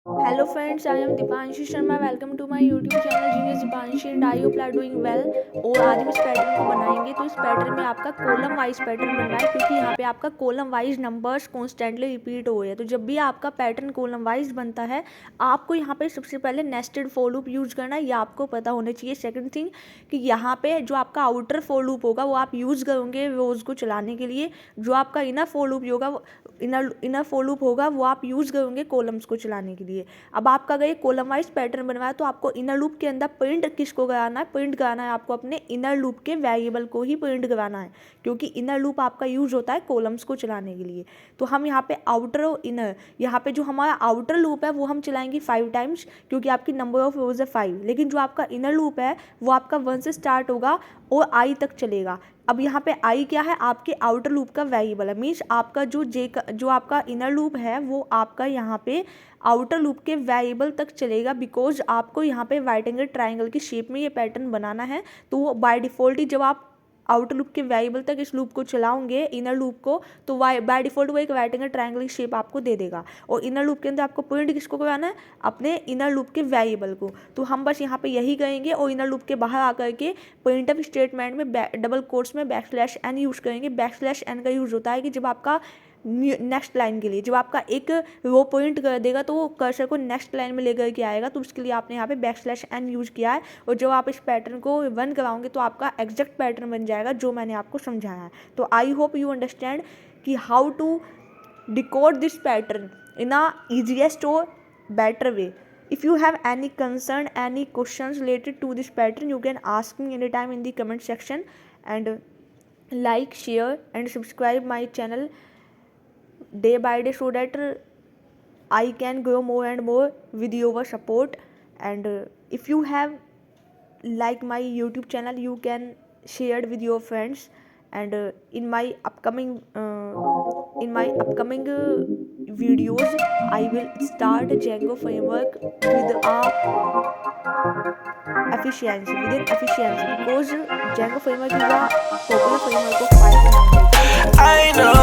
Hello friends, I am Deepanshi Sharma. Welcome to my YouTube channel genius Deepanshi and I hope you are doing well. और आज हम इस pattern को बनाएंगे। तो इस पैटर्न में आपका कॉलम वाइज पैटर्न बन रहा है, क्योंकि यहाँ पे आपका column wise numbers constantly repeat हो रहे हैं। तो जब भी आपका पैटर्न कॉलम वाइज बनता है, आपको यहाँ पे सबसे पहले नेस्टेड फॉर लूप यूज करना है, ये आपको पता होना चाहिए। सेकंड थिंग कि यहाँ पे जो आपका आउटर फॉर लूप होगा वो आप यूज़ करोगे रोज़ को चलाने के लिए। जो आपका इनर फॉर लूप होगा, इनर फॉर लूप होगा वो आप यूज़ करोगे कॉलम्स को चलाने के लिए। अब आपका अगर ये कॉलम वाइज पैटर्न बनवाया, तो आपको इनर लूप के अंदर प्रिंट किसको कराना है? प्रिंट कराना है आपको अपने इनर लूप के वेरिएबल को ही प्रिंट कराना है, क्योंकि इनर लूप आपका यूज होता है कॉलम्स को चलाने के लिए। तो हम यहाँ पे आउटर और इनर, यहाँ पे जो हमारा आउटर लूप है वो हम चलाएंगे 5 टाइम्स, क्योंकि आपकी नंबर ऑफ रोज है 5। लेकिन जो आपका इनर लूप है वो आपका 1 से स्टार्ट होगा और आई तक चलेगा। अब यहाँ पे आई क्या है? आपके आउटर लूप का वेरिएबल है। मीन्स आपका जो आपका इनर लूप है वो आपका यहाँ पे आउटर लूप के वेरिएबल तक चलेगा, बिकॉज आपको यहाँ पे राइट एंगल ट्राइंगल की शेप में ये पैटर्न बनाना है। तो वो बाय डिफ़ॉल्ट ही जब आप आउटर लूप के वेरिएबल तक इस लूप को चलाओगे, इनर लूप को, तो बाय डिफ़ॉल्ट वो एक राइट एंगल ट्राइंगल की शेप आपको दे देगा। और इनर लूप के अंदर आपको प्रिंट किसको कराना है? अपने इनर लूप के वेरिएबल को। तो हम बस यहाँ पे यही करेंगे और इनर लूप के बाहर आकर के प्रिंटफ स्टेटमेंट में डबल कोट्स में \n यूज़ करेंगे। \n का यूज़ होता है कि जब आपका नेक्स्ट लाइन के लिए जब आपका एक रो पॉइंट कर देगा तो वो कर्सर को नेक्स्ट लाइन में लेकर के आएगा, तो उसके लिए आपने यहाँ पे \n यूज़ किया है। और जब आप इस पैटर्न को रन कराओगे तो आपका एग्जैक्ट पैटर्न बन जाएगा जो मैंने आपको समझाया है। तो आई होप यू अंडरस्टैंड कि how to decode this pattern in a easiest और better way. If you have any concern, any questions related to this pattern, you can ask me anytime in the comment section. And like, share and subscribe my channel day by day, so that I can grow more and more with your support. And if you have like my YouTube channel, you can share it with your friends. And in my upcoming videos, I will start Django framework with efficiency, because Django framework is a popular framework of Python language. I know